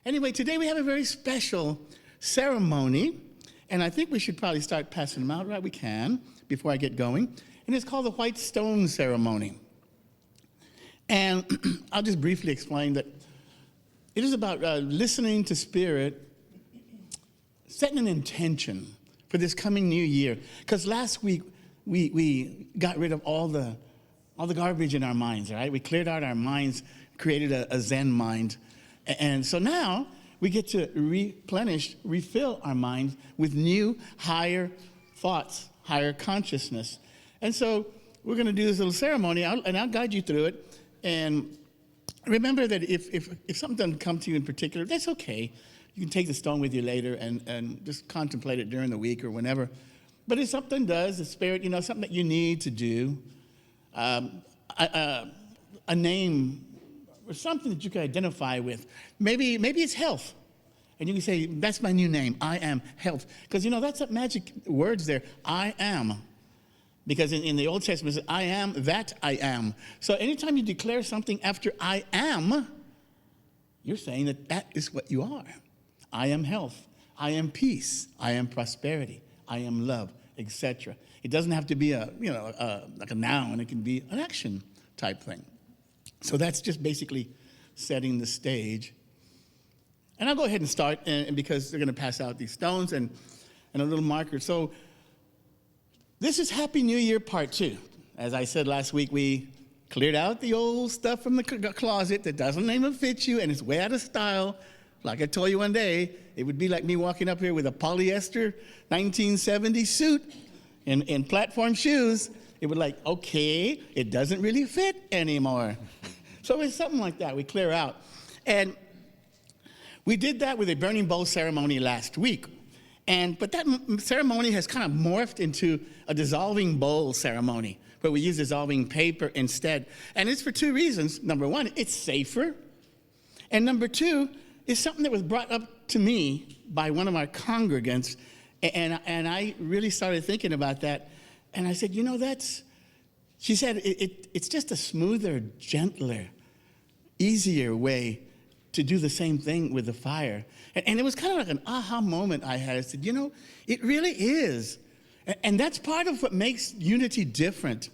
Anyway, today we have a very special ceremony, and I think we should probably start passing them out, right? We can, before I get going. And it's called the White Stone Ceremony. And I'll just briefly explain that it is about listening to Spirit, setting an intention for this coming new year. Because last week, we got rid of all the garbage in our minds, right? We cleared out our minds, created a Zen mind. And so now we get to refill our minds with new, higher thoughts, higher consciousness. And so we're going to do this little ceremony, and I'll guide you through it. And remember that if something doesn't come to you in particular, that's okay. You can take the stone with you later and just contemplate it during the week or whenever. But if something does, the Spirit, something that you need to do, a name or something that you can identify with. Maybe it's health. And you can say, that's my new name. I am health. Because, that's a magic words there. I am. Because in the Old Testament, it says, I am that I am. So anytime you declare something after I am, you're saying that is what you are. I am health. I am peace. I am prosperity. I am love, etc. It doesn't have to be like a noun. It can be an action type thing. So that's just basically setting the stage. And I'll go ahead and start, and because they're going to pass out these stones and a little marker. So this is Happy New Year Part 2. As I said last week, we cleared out the old stuff from the closet that doesn't even fit you, and it's way out of style. Like I told you one day, it would be like me walking up here with a polyester 1970 suit and platform shoes. It would okay, it doesn't really fit anymore. So it's something like that we clear out. And we did that with a burning bowl ceremony last week. But that ceremony has kind of morphed into a dissolving bowl ceremony, where we use dissolving paper instead. And it's for two reasons. Number one, it's safer. And number two, it's something that was brought up to me by one of our congregants. And I really started thinking about that. And I said, she said, it's just a smoother, gentler, easier way to do the same thing with the fire. And it was kind of like an aha moment I had. I said, it really is. And that's part of what makes unity different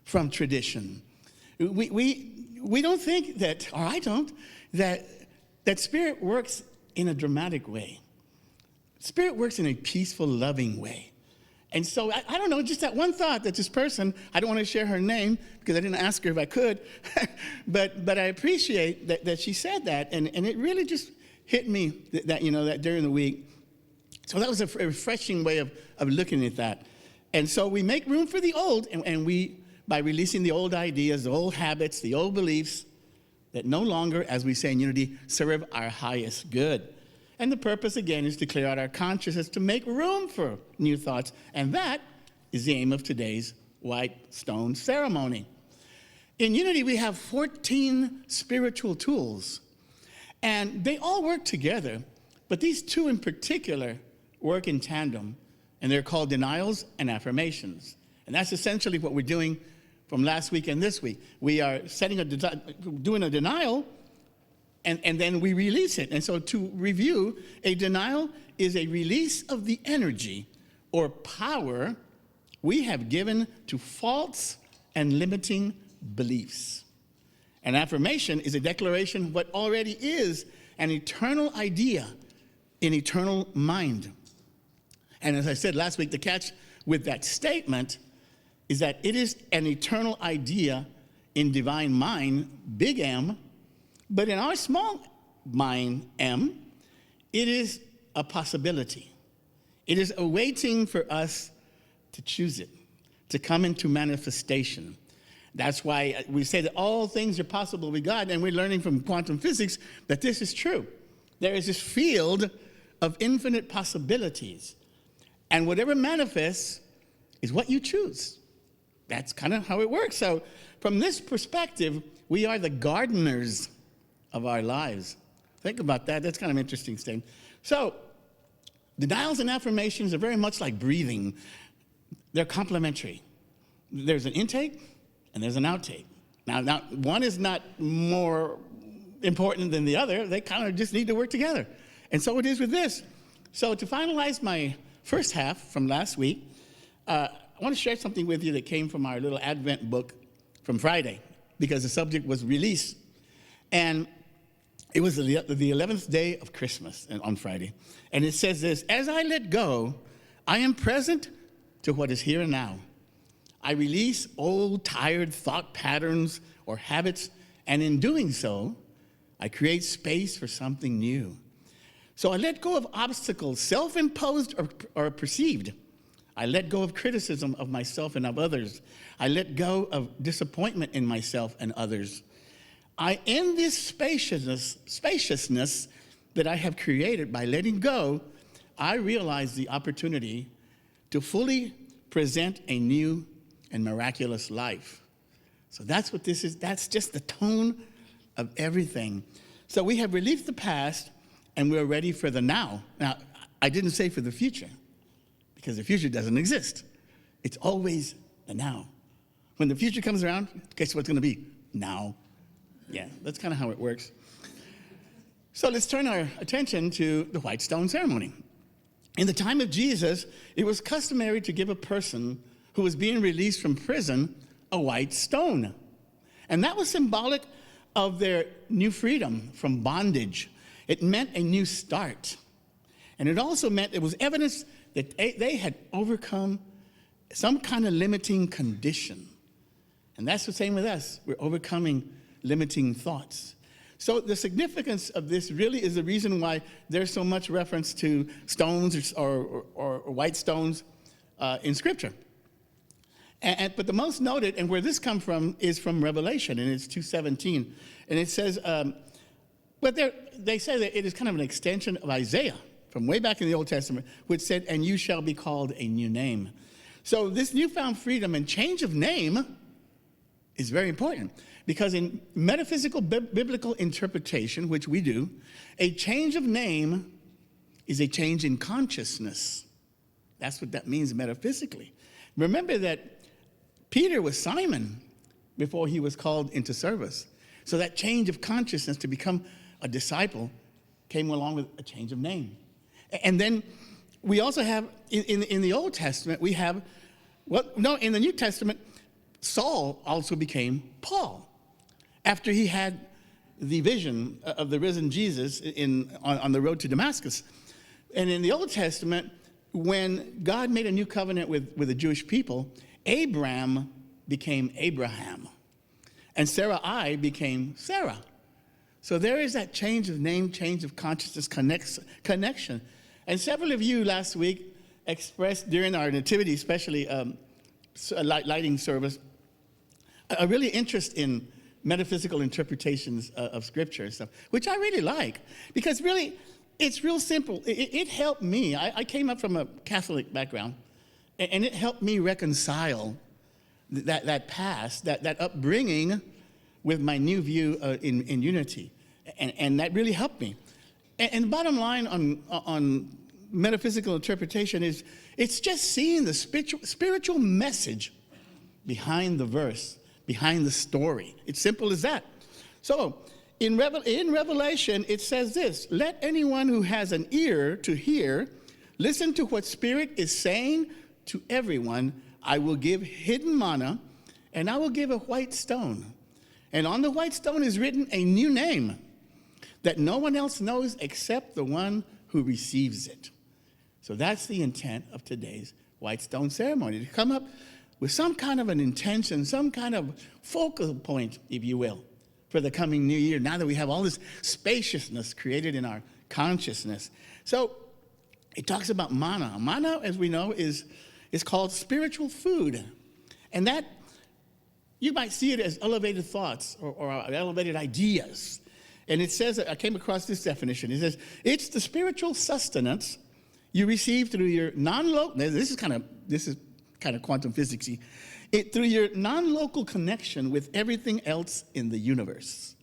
from tradition. We don't think that, or I don't, that Spirit works in a dramatic way. Spirit works in a peaceful, loving way. And so, I don't know, just that one thought that this person, I don't want to share her name because I didn't ask her if I could, but I appreciate that she said that, and it really just hit me that during the week. So that was a refreshing way of looking at that. And so we make room for the old, and we, by releasing the old ideas, the old habits, the old beliefs that no longer, as we say in unity, serve our highest good. And the purpose, again, is to clear out our consciousness, to make room for new thoughts. And that is the aim of today's White Stone Ceremony. In Unity, we have 14 spiritual tools. And they all work together. But these two in particular work in tandem. And they're called denials and affirmations. And that's essentially what we're doing from last week and this week. We are doing a denial, and then we release it. And so to review, a denial is a release of the energy or power we have given to false and limiting beliefs. An affirmation is a declaration of what already is an eternal idea in eternal mind. And as I said last week, the catch with that statement is that it is an eternal idea in divine mind, big M, but in our small mind, M, it is a possibility. It is awaiting for us to choose it, to come into manifestation. That's why we say that all things are possible with God, and we're learning from quantum physics that this is true. There is this field of infinite possibilities, and whatever manifests is what you choose. That's kind of how it works. So from this perspective, we are the gardeners of our lives. Think about that. That's kind of an interesting statement. So denials and affirmations are very much like breathing. They're complementary. There's an intake and there's an outtake. Now one is not more important than the other. They kind of just need to work together. And so it is with this. So to finalize my first half from last week, I want to share something with you that came from our little Advent book from Friday, because the subject was release. And it was the 11th day of Christmas on Friday. And it says this: as I let go, I am present to what is here and now. I release old, tired thought patterns or habits, and in doing so, I create space for something new. So I let go of obstacles, self-imposed or perceived. I let go of criticism of myself and of others. I let go of disappointment in myself and others. In this spaciousness that I have created by letting go, I realize the opportunity to fully present a new and miraculous life. So that's what this is. That's just the tone of everything. So we have released the past, and we're ready for the now. Now, I didn't say for the future, because the future doesn't exist. It's always the now. When the future comes around, guess what's going to be? Now. Yeah, that's kind of how it works. So let's turn our attention to the white stone ceremony. In the time of Jesus, it was customary to give a person who was being released from prison a white stone. And that was symbolic of their new freedom from bondage. It meant a new start. And it also meant it was evidence that they had overcome some kind of limiting condition. And that's the same with us. We're overcoming limiting thoughts. So the significance of this really is the reason why there's so much reference to stones or white stones in Scripture. But the most noted, and where this comes from, is from Revelation, and it's 2:17. And it says, but they say that it is kind of an extension of Isaiah from way back in the Old Testament, which said, and you shall be called a new name. So this newfound freedom and change of name is very important, because in metaphysical biblical interpretation, which we do, a change of name is a change in consciousness. That's what that means metaphysically. Remember that Peter was Simon before he was called into service. So that change of consciousness to become a disciple came along with a change of name. And then we also have, in the Old Testament, we have, in the New Testament, Saul also became Paul after he had the vision of the risen Jesus on the road to Damascus. And in the Old Testament, when God made a new covenant with the Jewish people, Abram became Abraham, and Sarai became Sarah. So there is that change of name, change of consciousness, connection. And several of you last week expressed during our nativity, especially lighting service, a really interest in metaphysical interpretations of Scripture and stuff, which I really like, because really, it's real simple. It helped me. I came up from a Catholic background, and it helped me reconcile that past, that upbringing with my new view in unity. And that really helped me. And the bottom line on metaphysical interpretation is it's just seeing the spiritual message behind the verse, behind the story. It's simple as that. So in Revelation, it says this: let anyone who has an ear to hear listen to what Spirit is saying to everyone. I will give hidden manna, and I will give a white stone. And on the white stone is written a new name that no one else knows except the one who receives it. So that's the intent of today's white stone ceremony, to come up with some kind of an intention, some kind of focal point, if you will, for the coming new year, now that we have all this spaciousness created in our consciousness. So it talks about manna. Manna, as we know, is called spiritual food. And that, you might see it as elevated thoughts or elevated ideas. And it says, I came across this definition. It says, it's the spiritual sustenance you receive through your non-local, this is kind of quantum physics-y, through your non-local connection with everything else in the universe.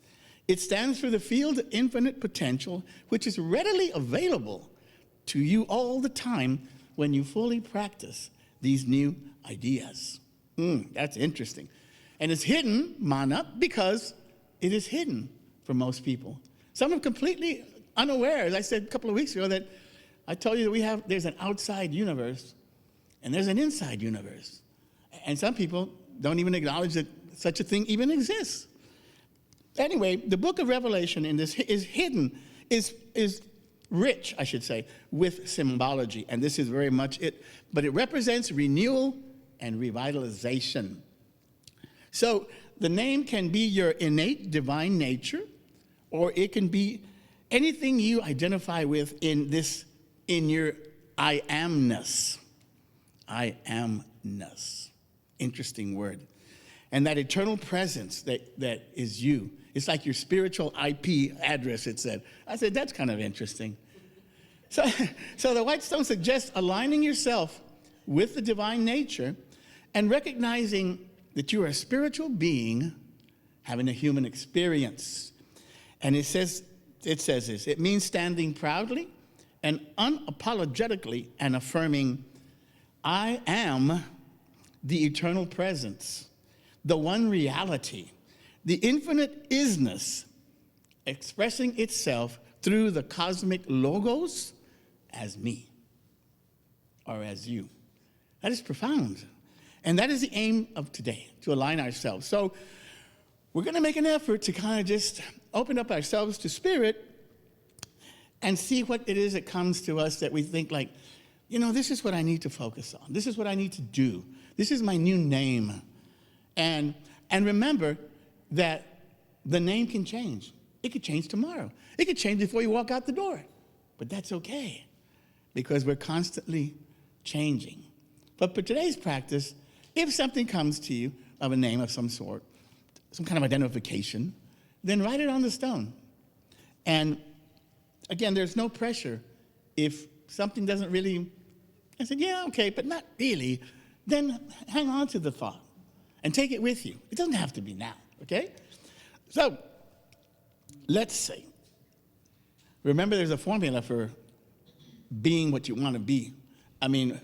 It stands for the field of infinite potential, which is readily available to you all the time when you fully practice these new ideas. That's interesting. And it's hidden, manna, because it is hidden for most people. Some are completely unaware. As I said a couple of weeks ago, that I told you that there's an outside universe and there's an inside universe. And some people don't even acknowledge that such a thing even exists. Anyway, the book of Revelation in this is hidden, is rich, I should say, with symbology. And this is very much it. But it represents renewal and revitalization. So the name can be your innate divine nature, or it can be anything you identify with in your I amness. I amness. Interesting word. And that eternal presence that is you. It's like your spiritual IP address, it said. I said, that's kind of interesting. So the White Stone suggests aligning yourself with the divine nature and recognizing that you are a spiritual being having a human experience. And it says this. It means standing proudly and unapologetically and affirming, I am the eternal presence, the one reality, the infinite isness expressing itself through the cosmic logos as me or as you. That is profound. And that is the aim of today, to align ourselves. So we're going to make an effort to kind of just open up ourselves to spirit and see what it is that comes to us that we think like, this is what I need to focus on. This is what I need to do. This is my new name. And remember that the name can change. It could change tomorrow. It could change before you walk out the door. But that's okay, because we're constantly changing. But for today's practice, if something comes to you of a name of some sort, some kind of identification, then write it on the stone. And again, there's no pressure. If something doesn't really, I said, yeah, okay, but not really, then hang on to the thought and take it with you. It doesn't have to be now, okay? So let's see. Remember, there's a formula for being what you want to be. I mean,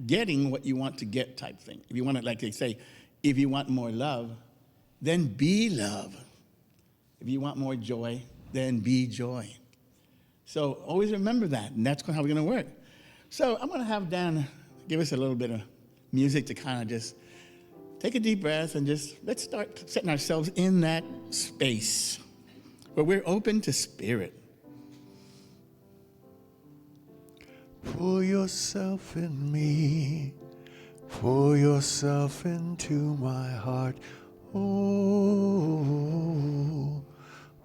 getting what you want to get type thing. If you want to, like they say, if you want more love, then be love. If you want more joy, then be joy. So always remember that, and that's how we're going to work. So I'm going to have Dan give us a little bit of music to kind of just take a deep breath and just let's start setting ourselves in that space where we're open to spirit. Pour yourself in me, pour yourself into my heart. Oh,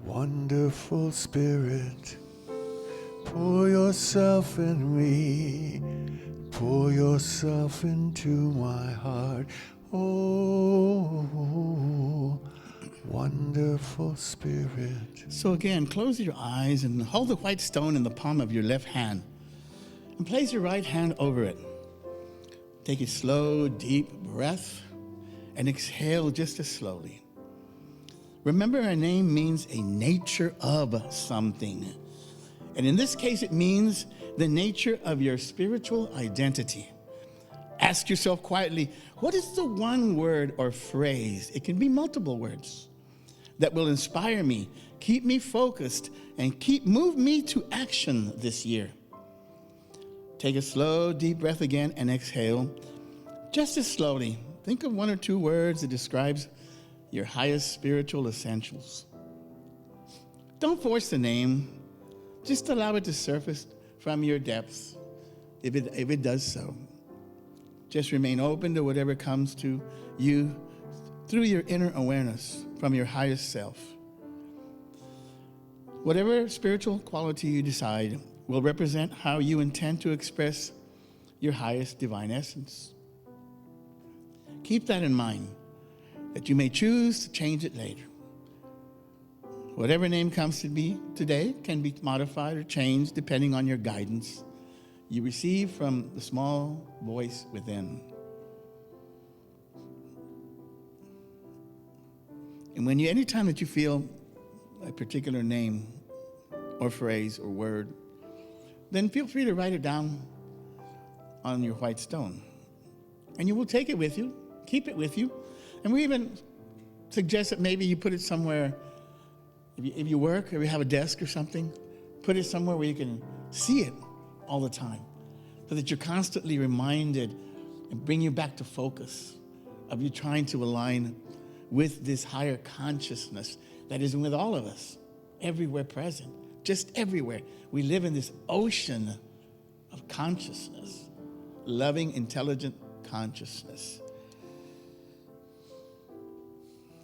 wonderful Spirit, pour yourself in me, pour yourself into my heart. Oh, wonderful Spirit. So again, close your eyes and hold the white stone in the palm of your left hand. And place your right hand over it. Take a slow, deep breath and exhale just as slowly. Remember, our name means a nature of something. And in this case, it means the nature of your spiritual identity. Ask yourself quietly, what is the one word or phrase, it can be multiple words, that will inspire me, keep me focused, and move me to action this year? Take a slow, deep breath again and exhale. Just as slowly, think of one or two words that describes your highest spiritual essentials. Don't force the name. Just allow it to surface from your depths if it does so. Just remain open to whatever comes to you through your inner awareness from your highest self. Whatever spiritual quality you decide will represent how you intend to express your highest divine essence. Keep that in mind, that you may choose to change it later. Whatever name comes to be today can be modified or changed depending on your guidance you receive from the small voice within. And anytime that you feel a particular name or phrase or word, then feel free to write it down on your white stone. And you will take it with you, keep it with you. And we even suggest that maybe you put it somewhere If you work or you have a desk or something, put it somewhere where you can see it all the time so that you're constantly reminded and bring you back to focus of you trying to align with this higher consciousness that is with all of us, everywhere present, just everywhere. We live in this ocean of consciousness, loving, intelligent consciousness.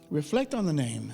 Reflect on the name.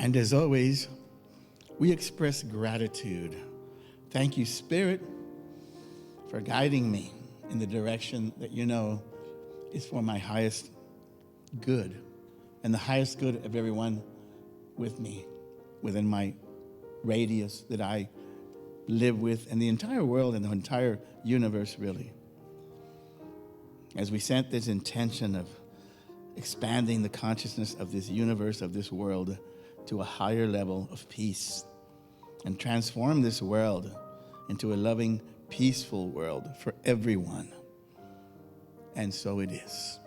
And as always, we express gratitude. Thank you, Spirit, for guiding me in the direction that you know is for my highest good and the highest good of everyone with me, within my radius that I live with, and the entire world and the entire universe, really. As we set this intention of expanding the consciousness of this universe, of this world, to a higher level of peace and transform this world into a loving, peaceful world for everyone. And so it is.